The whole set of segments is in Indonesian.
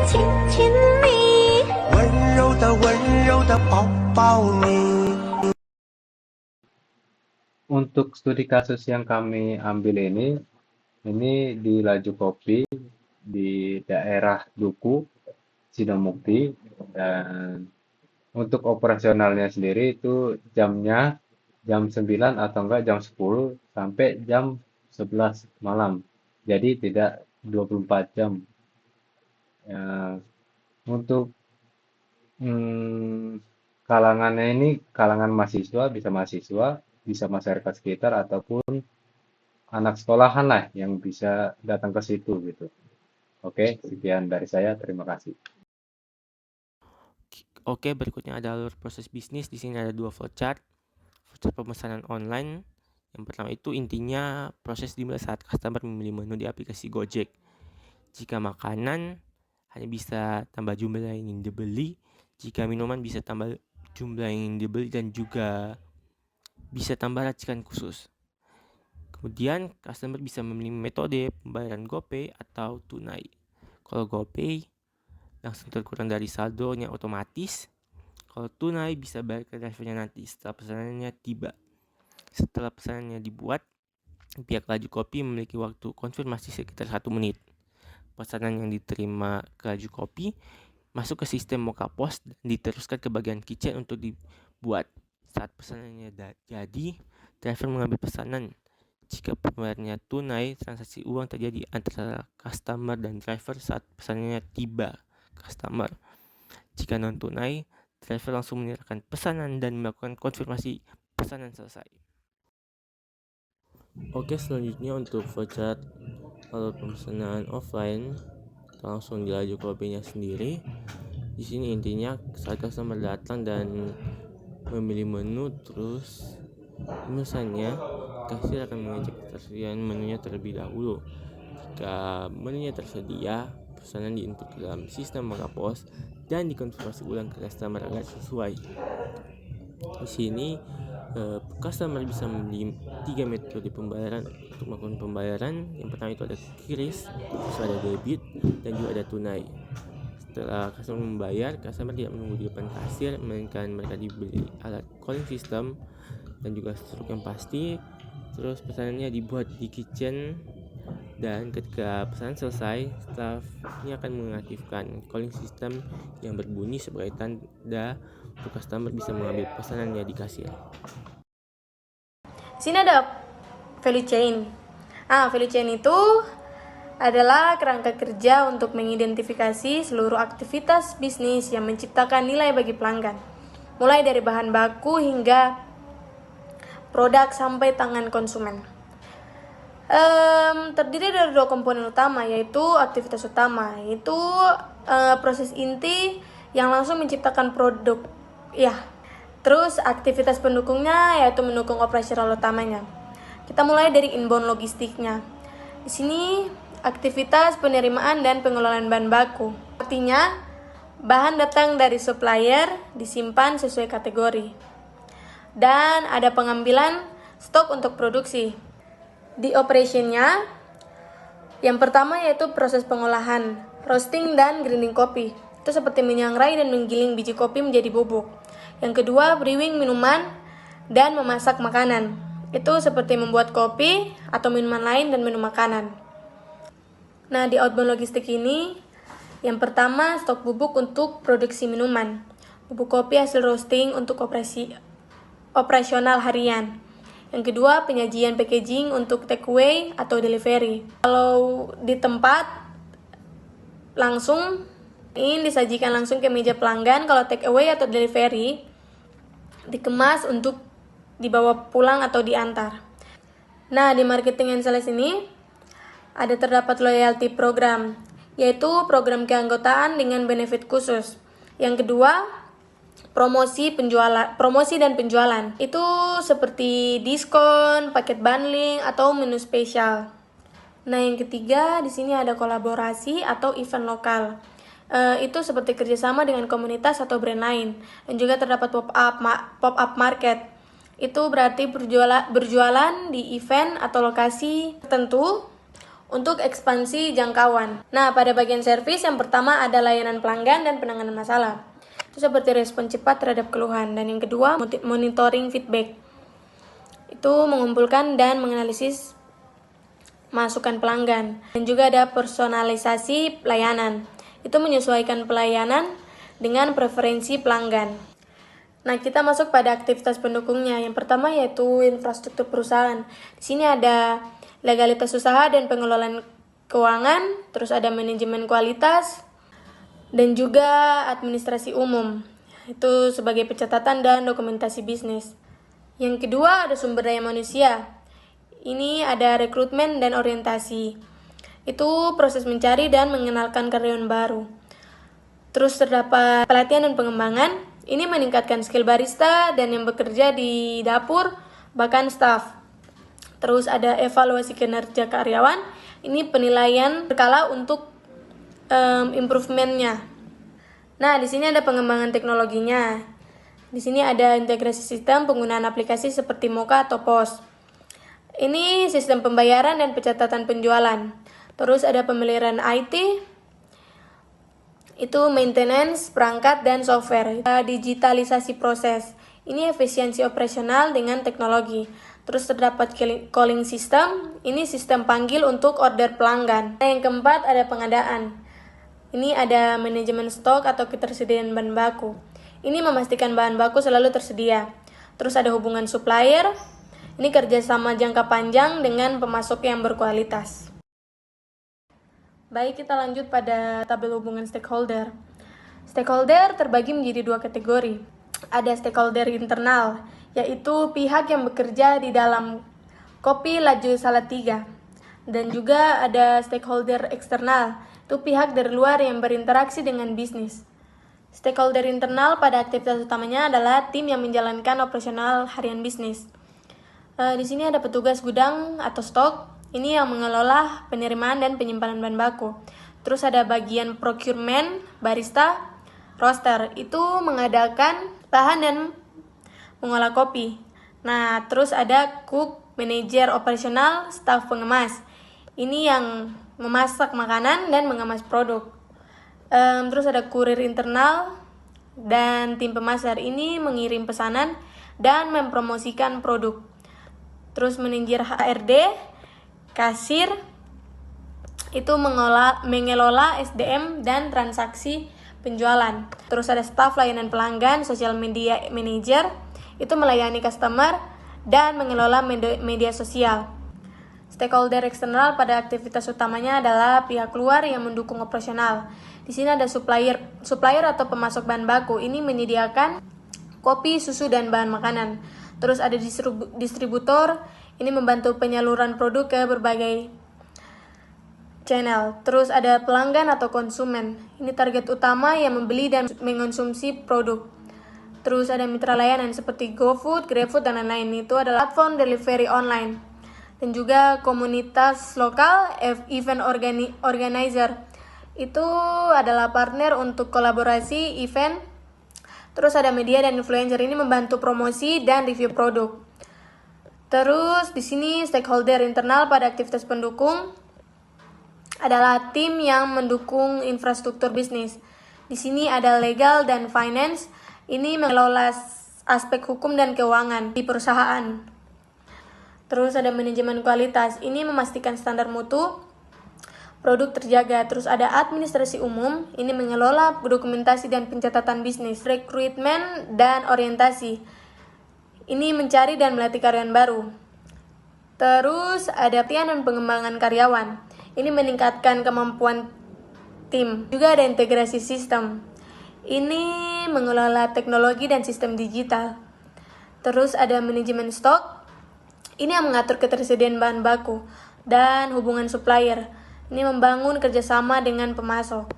亲亲你，温柔的抱抱你。 Untuk studi kasus yang kami ambil ini di Laju Kopi di daerah Duku, Sinomukti, dan untuk operasionalnya sendiri itu jamnya jam 9 atau enggak jam 10 sampai jam 11 malam. Jadi tidak 24 jam. Ya, untuk kalangannya ini kalangan mahasiswa, bisa masyarakat sekitar ataupun anak sekolahan lah yang bisa datang ke situ gitu. Oke, sekian dari saya. Terima kasih. Oke, berikutnya ada alur proses bisnis. Di sini ada 2 flowchart. Flowchart pemesanan online. Yang pertama itu intinya proses dimulai saat customer memilih menu di aplikasi Gojek. Jika makanan hanya bisa tambah jumlah yang ingin dibeli, jika minuman bisa tambah jumlah yang ingin dibeli dan juga bisa tambah racikan khusus. Kemudian customer bisa memilih metode pembayaran GoPay atau tunai. Kalau GoPay langsung terkurang dari saldonya otomatis. Kalau tunai bisa bayar ke drivernya nanti setelah pesanannya tiba. Setelah pesanannya dibuat, pihak Laju Kopi memiliki waktu konfirmasi sekitar 1 menit. Pesanan yang diterima ke Laju Kopi masuk ke sistem Moka Pos dan diteruskan ke bagian kitchen untuk dibuat. Saat pesanannya jadi, driver mengambil pesanan. Jika pembayarannya tunai, transaksi uang terjadi antara customer dan driver saat pesanannya tiba customer. Jika non tunai, driver langsung menyerahkan pesanan dan melakukan konfirmasi pesanan selesai. Oke, selanjutnya untuk flowchart alur pemesanan offline, langsung di Laju Kopinya sendiri. Di sini intinya saat customer datang dan memilih menu, terus pemesannya, kasir akan mengecek ketersediaan menunya terlebih dahulu. Jika menunya tersedia, pesanan diinput ke dalam sistem Moka Pos dan dikonfirmasi ulang ke customer agar sesuai. Di sini customer bisa memilih 3 metode pembayaran untuk melakukan pembayaran. Yang pertama itu ada QRIS, terus ada debit, dan juga ada tunai. Setelah customer membayar, customer tidak menunggu di depan kasir, melainkan mereka diberi alat calling system dan juga struk yang pasti. Terus pesanannya dibuat di kitchen, dan ketika pesanan selesai, staffnya akan mengaktifkan calling system yang berbunyi sebagai tanda untuk customer bisa mengambil pesanannya di kasir. Sini ada value chain. Value chain itu adalah kerangka kerja untuk mengidentifikasi seluruh aktivitas bisnis yang menciptakan nilai bagi pelanggan, mulai dari bahan baku hingga produk sampai tangan konsumen. Terdiri dari 2 komponen utama, yaitu aktivitas utama, yaitu proses inti yang langsung menciptakan produk. Terus aktivitas pendukungnya yaitu mendukung operasional utamanya. Kita mulai dari inbound logistiknya. Di sini aktivitas penerimaan dan pengelolaan bahan baku. Artinya bahan datang dari supplier disimpan sesuai kategori. Dan ada pengambilan stok untuk produksi. Di operationnya, yang pertama yaitu proses pengolahan, roasting dan grinding kopi. Itu seperti menyangrai dan menggiling biji kopi menjadi bubuk. Yang kedua, brewing minuman dan memasak makanan. Itu seperti membuat kopi atau minuman lain dan menu makanan. Nah, di outbound logistik ini, yang pertama stok bubuk untuk produksi minuman, bubuk kopi hasil roasting untuk operasional harian. Yang kedua, penyajian packaging untuk takeaway atau delivery. Kalau di tempat langsung ini disajikan langsung ke meja pelanggan. Kalau takeaway atau delivery dikemas untuk dibawa pulang atau diantar. Nah, di marketing and sales ini ada terdapat loyalty program, yaitu program keanggotaan dengan benefit khusus. Yang kedua, promosi dan penjualan. Itu seperti diskon, paket bundling atau menu spesial. Nah, yang ketiga di sini ada kolaborasi atau event lokal. Itu seperti kerjasama dengan komunitas atau brand lain. Dan juga terdapat pop-up market. Itu berarti berjualan di event atau lokasi tertentu untuk ekspansi jangkauan. Nah, pada bagian servis yang pertama ada layanan pelanggan dan penanganan masalah. Itu seperti respon cepat terhadap keluhan. Dan yang kedua, monitoring feedback. Itu mengumpulkan dan menganalisis masukan pelanggan. Dan juga ada personalisasi pelayanan. Itu menyesuaikan pelayanan dengan preferensi pelanggan. Nah, kita masuk pada aktivitas pendukungnya. Yang pertama yaitu infrastruktur perusahaan. Di sini ada legalitas usaha dan pengelolaan keuangan, terus ada manajemen kualitas, dan juga administrasi umum. Itu sebagai pencatatan dan dokumentasi bisnis. Yang kedua ada sumber daya manusia. Ini ada rekrutmen dan orientasi. Itu proses mencari dan mengenalkan karyawan baru. Terus terdapat pelatihan dan pengembangan. Ini meningkatkan skill barista dan yang bekerja di dapur, bahkan staff. Terus ada evaluasi kinerja karyawan. Ini penilaian berkala untuk improvementnya. Nah, di sini ada pengembangan teknologinya. Di sini ada integrasi sistem penggunaan aplikasi seperti Moka atau POS. Ini sistem pembayaran dan pencatatan penjualan. Terus ada pemeliharaan IT. Itu maintenance, perangkat, dan software. Digitalisasi proses. Ini efisiensi operasional dengan teknologi. Terus terdapat calling system. Ini sistem panggil untuk order pelanggan. Nah, yang keempat ada pengadaan. Ini ada manajemen stok atau ketersediaan bahan baku. Ini memastikan bahan baku selalu tersedia. Terus ada hubungan supplier. Ini kerjasama jangka panjang dengan pemasok yang berkualitas. Baik, kita lanjut pada tabel hubungan stakeholder. Stakeholder terbagi menjadi dua kategori. Ada stakeholder internal, yaitu pihak yang bekerja di dalam kopi laju Salatiga. Dan juga ada stakeholder eksternal, itu pihak dari luar yang berinteraksi dengan bisnis. Stakeholder internal pada aktivitas utamanya adalah tim yang menjalankan operasional harian bisnis. Di sini ada petugas gudang atau stok, ini yang mengelola penerimaan dan penyimpanan bahan baku. Terus ada bagian procurement, barista, roaster, itu mengadakan bahan dan mengolah kopi. Nah, terus ada cook, manajer operasional, staf pengemas. Ini yang memasak makanan dan mengemas produk. Terus ada kurir internal dan tim pemasar. Ini mengirim pesanan dan mempromosikan produk. Terus manajer HRD, kasir, itu mengelola SDM dan transaksi penjualan. Terus ada staf layanan pelanggan, social media manager, itu melayani customer dan mengelola media sosial. Stakeholder eksternal pada aktivitas utamanya adalah pihak luar yang mendukung operasional. Di sini ada supplier atau pemasok bahan baku. Ini menyediakan kopi, susu, dan bahan makanan. Terus ada distributor, ini membantu penyaluran produk ke berbagai channel. Terus ada pelanggan atau konsumen. Ini target utama yang membeli dan mengonsumsi produk. Terus ada mitra layanan seperti GoFood, GrabFood, dan lain-lain. Itu adalah platform delivery online. Dan juga komunitas lokal, event organizer. Itu adalah partner untuk kolaborasi event. Terus ada media dan influencer, ini membantu promosi dan review produk. Terus di sini stakeholder internal pada aktivitas pendukung adalah tim yang mendukung infrastruktur bisnis. Di sini ada legal dan finance, ini mengelola aspek hukum dan keuangan di perusahaan. Terus ada manajemen kualitas, ini memastikan standar mutu produk terjaga. Terus ada administrasi umum, ini mengelola dokumentasi dan pencatatan bisnis. Rekrutmen dan orientasi, ini mencari dan melatih karyawan baru. Terus ada pelatihan dan pengembangan karyawan, ini meningkatkan kemampuan tim. Juga ada integrasi sistem, ini mengelola teknologi dan sistem digital. Terus ada manajemen stok, ini yang mengatur ketersediaan bahan baku. Dan hubungan supplier, ini membangun kerjasama dengan pemasok.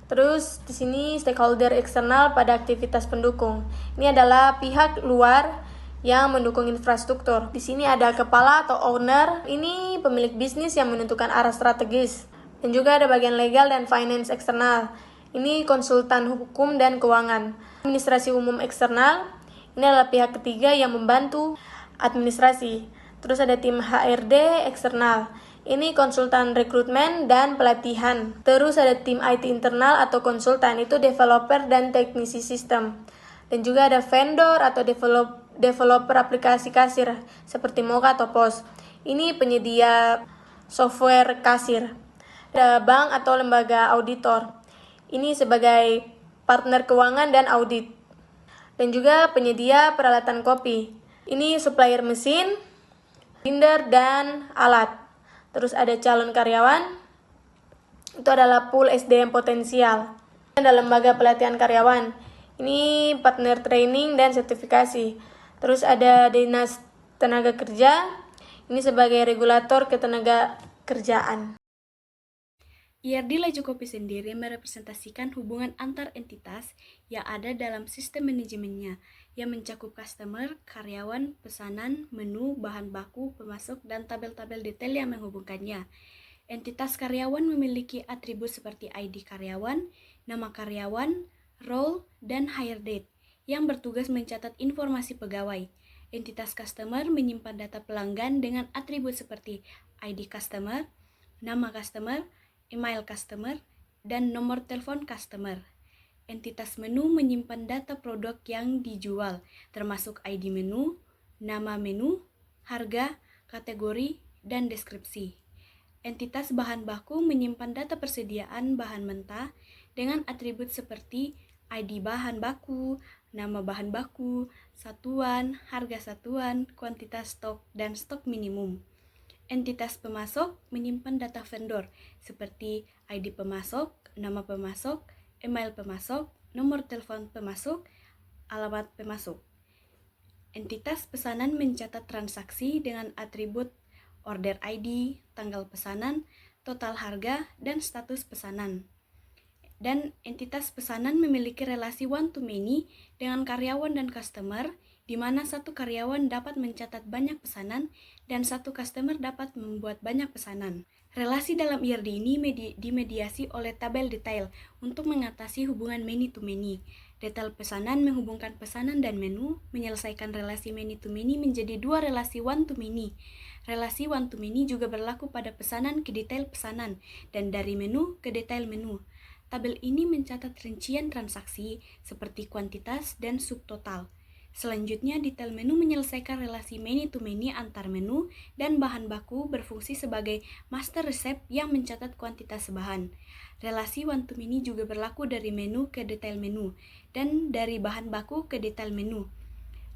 Terus di sini stakeholder eksternal pada aktivitas pendukung. Ini adalah pihak luar yang mendukung infrastruktur. Di sini ada kepala atau owner, ini pemilik bisnis yang menentukan arah strategis. Dan juga ada bagian legal dan finance eksternal. Ini konsultan hukum dan keuangan. Administrasi umum eksternal, ini adalah pihak ketiga yang membantu administrasi. Terus ada tim HRD eksternal. Ini konsultan rekrutmen dan pelatihan. Terus ada tim IT internal atau konsultan, itu developer dan teknisi sistem. Dan juga ada vendor atau developer aplikasi kasir seperti Moka atau POS. Ini penyedia software kasir. Ada bank atau lembaga auditor. Ini sebagai partner keuangan dan audit. Dan juga penyedia peralatan kopi. Ini supplier mesin, binder, dan alat. Terus ada calon karyawan, itu adalah pool SDM potensial. Ada lembaga pelatihan karyawan, ini partner training dan sertifikasi. Terus ada dinas tenaga kerja, ini sebagai regulator ketenaga kerjaan. IRD Laju Kopi sendiri merepresentasikan hubungan antar entitas yang ada dalam sistem manajemennya, yang mencakup customer, karyawan, pesanan, menu, bahan baku, pemasok, dan tabel-tabel detail yang menghubungkannya. Entitas karyawan memiliki atribut seperti ID karyawan, nama karyawan, role, dan hire date, yang bertugas mencatat informasi pegawai. Entitas customer menyimpan data pelanggan dengan atribut seperti ID customer, nama customer, email customer, dan nomor telepon customer. Entitas menu menyimpan data produk yang dijual, termasuk ID menu, nama menu, harga, kategori, dan deskripsi. Entitas bahan baku menyimpan data persediaan bahan mentah dengan atribut seperti ID bahan baku, nama bahan baku, satuan, harga satuan, kuantitas stok, dan stok minimum. Entitas pemasok menyimpan data vendor seperti ID pemasok, nama pemasok, email pemasok, nomor telepon pemasok, alamat pemasok. Entitas pesanan mencatat transaksi dengan atribut order ID, tanggal pesanan, total harga, dan status pesanan. Dan entitas pesanan memiliki relasi one-to-many dengan karyawan dan customer, di mana satu karyawan dapat mencatat banyak pesanan dan satu customer dapat membuat banyak pesanan. Relasi dalam IRD ini dimediasi oleh tabel detail untuk mengatasi hubungan many-to-many. Detail pesanan menghubungkan pesanan dan menu, menyelesaikan relasi many-to-many menjadi dua relasi one-to-many. Relasi one-to-many juga berlaku pada pesanan ke detail pesanan dan dari menu ke detail menu. Tabel ini mencatat rincian transaksi seperti kuantitas dan subtotal. Selanjutnya, detail menu menyelesaikan relasi many-to-many antar menu dan bahan baku berfungsi sebagai master resep yang mencatat kuantitas bahan. Relasi one-to-many juga berlaku dari menu ke detail menu dan dari bahan baku ke detail menu.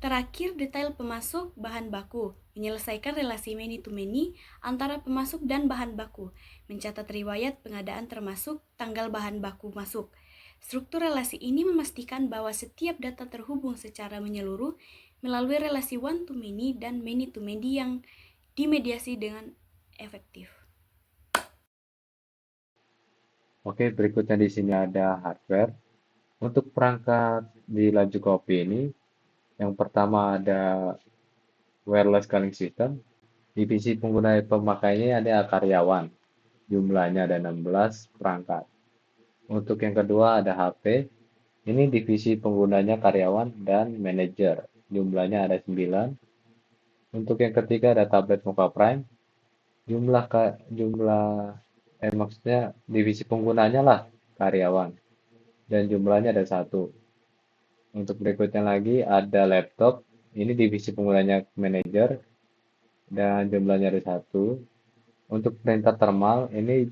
Terakhir, detail pemasok bahan baku menyelesaikan relasi many-to-many antara pemasok dan bahan baku, mencatat riwayat pengadaan termasuk tanggal bahan baku masuk. Struktur relasi ini memastikan bahwa setiap data terhubung secara menyeluruh melalui relasi one-to-many dan many-to-many yang dimediasi dengan efektif. Oke, berikutnya di sini ada hardware. Untuk perangkat di Laju Kopi ini, yang pertama ada wireless calling system. Divisi pengguna pemakainya ada karyawan. Jumlahnya ada 16 perangkat. Untuk yang kedua ada HP. Ini divisi penggunanya karyawan dan manajer. Jumlahnya ada 9. Untuk yang ketiga ada tablet Mocha Prime. Maksudnya divisi penggunanya lah karyawan. Dan jumlahnya ada 1. Untuk berikutnya lagi ada laptop. Ini divisi penggunanya manajer dan jumlahnya ada 1. Untuk printer thermal ini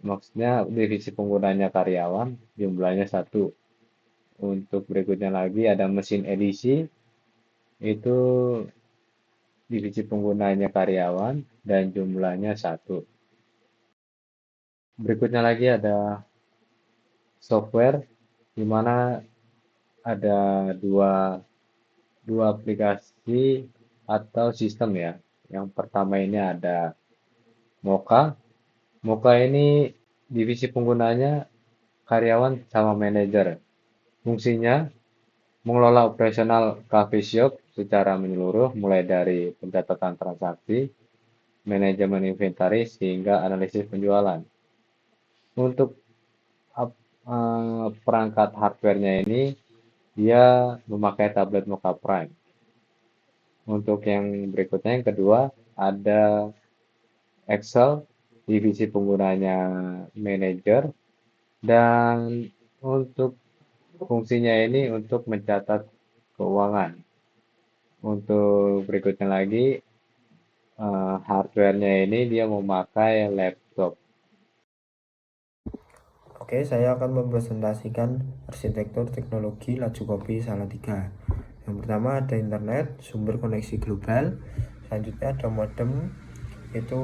maksudnya divisi penggunanya karyawan, jumlahnya 1. Untuk berikutnya lagi ada mesin edisi, itu divisi penggunanya karyawan dan jumlahnya 1. Berikutnya lagi ada software, di mana ada dua aplikasi atau sistem ya. Yang pertama ini ada Mocha. Mocha ini divisi penggunanya karyawan sama manajer. Fungsinya mengelola operasional coffee shop secara menyeluruh, mulai dari pencatatan transaksi, manajemen inventaris, hingga analisis penjualan. Untuk perangkat hardware-nya ini, dia memakai tablet Mocha Prime. Untuk yang berikutnya, yang kedua, ada Excel, divisi penggunanya manajer, dan untuk fungsinya ini untuk mencatat keuangan. Untuk berikutnya lagi, hardware-nya ini dia memakai laptop. Oke, saya akan mempresentasikan arsitektur teknologi laju kopi Salatiga. Yang pertama ada internet, sumber koneksi global. Selanjutnya ada modem, itu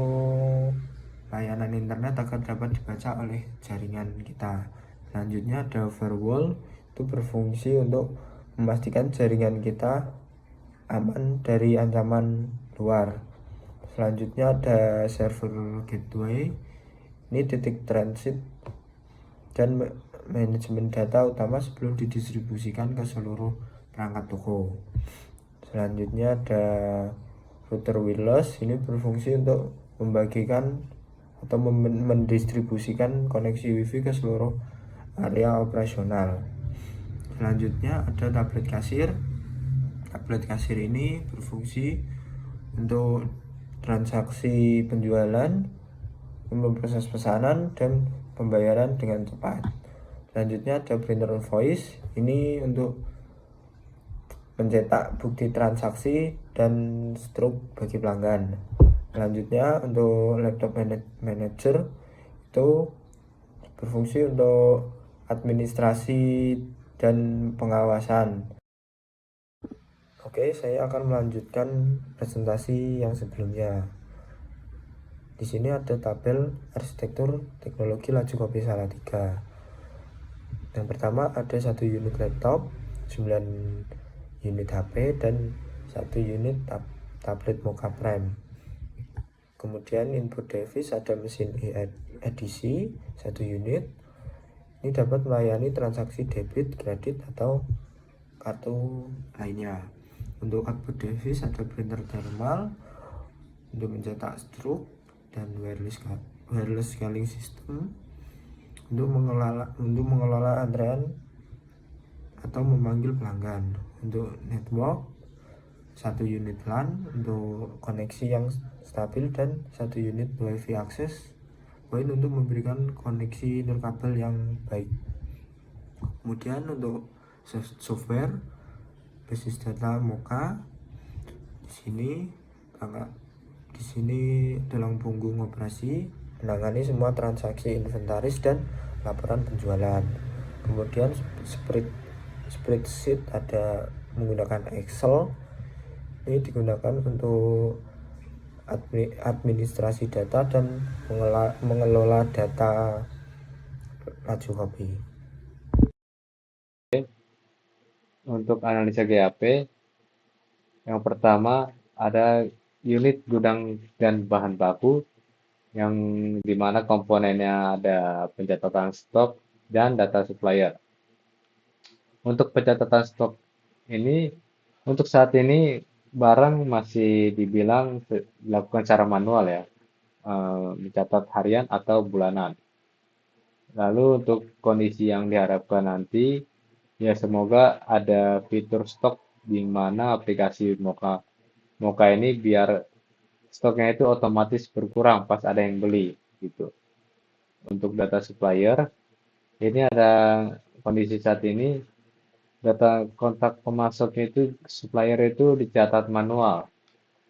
layanan internet agar dapat dibaca oleh jaringan kita. Selanjutnya ada firewall, itu berfungsi untuk memastikan jaringan kita aman dari ancaman luar. Selanjutnya ada server gateway, ini titik transit dan manajemen data utama sebelum didistribusikan ke seluruh perangkat toko. Selanjutnya ada router wireless, ini berfungsi untuk membagikan atau mendistribusikan koneksi wifi ke seluruh area operasional. Selanjutnya ada tablet kasir. Tablet kasir ini berfungsi untuk transaksi penjualan, memproses pesanan, dan pembayaran dengan cepat. Selanjutnya ada printer voice, ini untuk mencetak bukti transaksi dan struk bagi pelanggan. Selanjutnya untuk laptop manager, itu berfungsi untuk administrasi dan pengawasan. Oke, saya akan melanjutkan presentasi yang sebelumnya. Di sini ada tabel arsitektur teknologi laju kopi Salatiga. Yang pertama ada 1 unit laptop, 9 unit HP, dan 1 unit tablet Mocha Prime. Kemudian input device ada mesin edisi 1 unit. Ini dapat melayani transaksi debit, kredit, atau kartu lainnya. Untuk output device ada printer thermal untuk mencetak struk dan wireless scaling system untuk mengelola antrean atau memanggil pelanggan. Untuk network 1 unit LAN untuk koneksi yang stabil dan 1 unit WiFi access point untuk memberikan koneksi nirkabel yang baik. Kemudian untuk software basis data Mocha, di sini dalam punggung operasi menangani semua transaksi inventaris dan laporan penjualan. Kemudian spreadsheet ada menggunakan Excel, ini digunakan untuk administrasi data dan mengelola data laju kopi. Untuk analisa GAP, yang pertama ada unit gudang dan bahan baku, yang dimana komponennya ada pencatatan stok dan data supplier. Untuk pencatatan stok ini, untuk saat ini barang masih dibilang dilakukan secara manual ya, mencatat harian atau bulanan. Lalu untuk kondisi yang diharapkan nanti, ya semoga ada fitur stok di mana aplikasi Mocha ini biar stoknya itu otomatis berkurang pas ada yang beli gitu. Untuk data supplier, ini ada kondisi saat ini data kontak pemasoknya itu supplier itu dicatat manual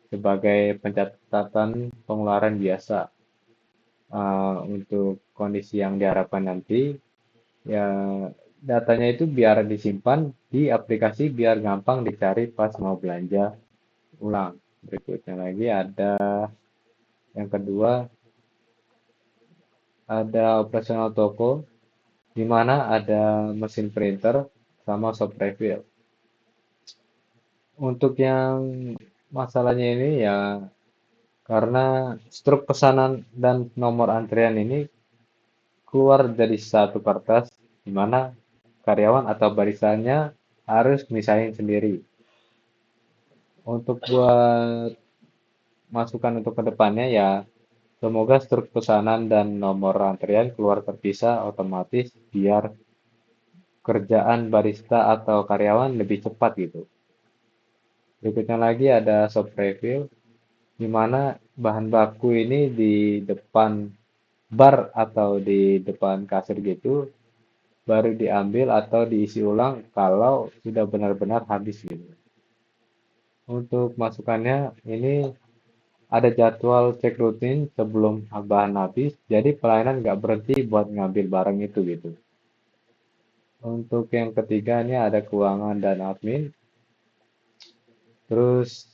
sebagai pencatatan pengeluaran biasa. Untuk kondisi yang diharapkan nanti ya datanya itu biar disimpan di aplikasi biar gampang dicari pas mau belanja ulang. Berikutnya lagi ada yang kedua, ada operasional toko di mana ada mesin printer sama shop refill. Untuk yang masalahnya ini ya karena struk pesanan dan nomor antrian ini keluar dari satu kertas di mana karyawan atau barisannya harus misahin sendiri. Untuk buat masukan untuk kedepannya ya semoga struk pesanan dan nomor antrian keluar terpisah otomatis biar kerjaan barista atau karyawan lebih cepat gitu. Berikutnya lagi ada shop refill. di mana bahan baku ini di depan bar atau di depan kasir gitu baru diambil atau diisi ulang kalau sudah benar-benar habis gitu. Untuk masukannya ini ada jadwal cek rutin sebelum bahan habis, jadi pelayanan nggak berhenti buat ngambil barang itu gitu. Untuk yang ketiga ini ada keuangan dan admin. Terus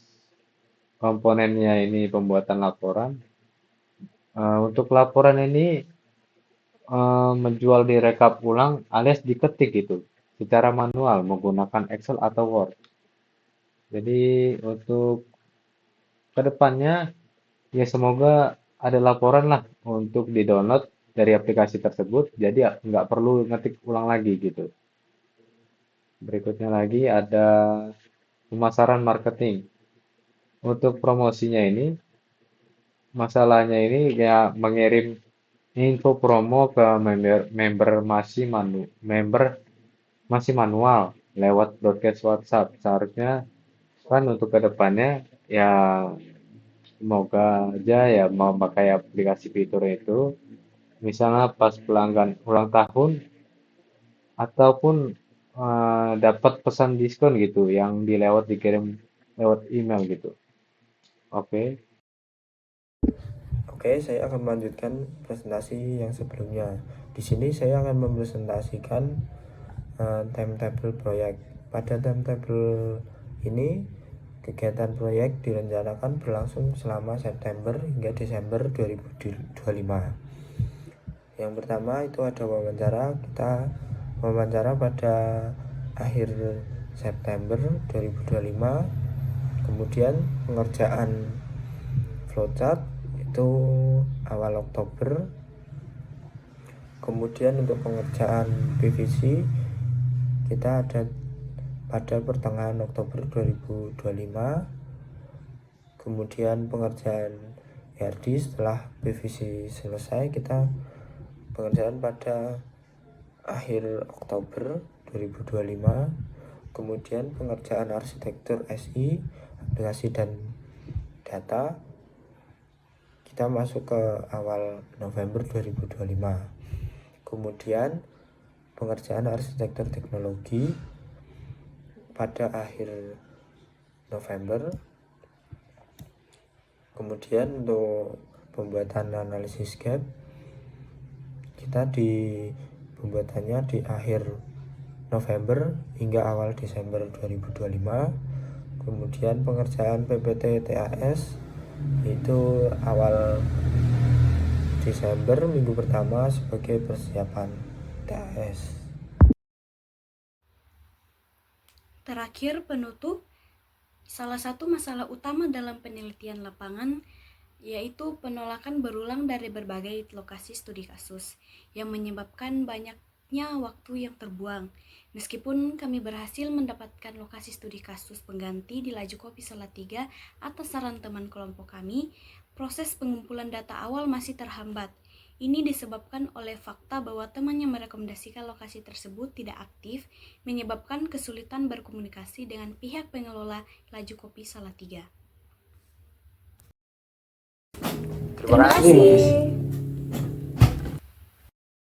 komponennya ini pembuatan laporan. Untuk laporan ini menjual direkap ulang alias diketik gitu secara manual menggunakan Excel atau Word. Jadi untuk kedepannya ya semoga ada laporan lah untuk di-download dari aplikasi tersebut, jadi ya nggak perlu ngetik ulang lagi gitu. Berikutnya lagi ada pemasaran marketing. Untuk promosinya ini, masalahnya ini ya mengirim info promo ke member masih manual lewat broadcast WhatsApp. Seharusnya kan untuk kedepannya ya semoga aja ya memakai aplikasi fitur itu. Misalnya pas pelanggan ulang tahun ataupun dapat pesan diskon gitu yang dikirim lewat email gitu. Oke. Oke, saya akan melanjutkan presentasi yang sebelumnya. Di sini saya akan mempresentasikan timetable proyek. Pada timetable ini, kegiatan proyek direncanakan berlangsung selama September hingga Desember 2025. Yang pertama itu ada wawancara. Kita wawancara pada akhir September 2025. Kemudian pengerjaan flowchart itu awal Oktober. Kemudian untuk pengerjaan PVC kita ada pada pertengahan Oktober 2025. Kemudian pengerjaan HRD setelah PVC selesai, kita pengerjaan pada akhir Oktober 2025. Kemudian pengerjaan arsitektur SI, aplikasi dan data, kita masuk ke awal November 2025. Kemudian pengerjaan arsitektur teknologi pada akhir November. Kemudian untuk pembuatan analisis gap kita pembuatannya di akhir November hingga awal Desember 2025. Kemudian pengerjaan PPT TAS itu awal Desember minggu pertama sebagai persiapan TAS. Terakhir, penutup, salah satu masalah utama dalam penelitian lapangan yaitu penolakan berulang dari berbagai lokasi studi kasus yang menyebabkan banyaknya waktu yang terbuang. Meskipun kami berhasil mendapatkan lokasi studi kasus pengganti di Laju Kopi Salatiga atas saran teman kelompok kami, proses pengumpulan data awal masih terhambat. Ini disebabkan oleh fakta bahwa teman yang merekomendasikan lokasi tersebut tidak aktif, menyebabkan kesulitan berkomunikasi dengan pihak pengelola Laju Kopi Salatiga. Terima kasih.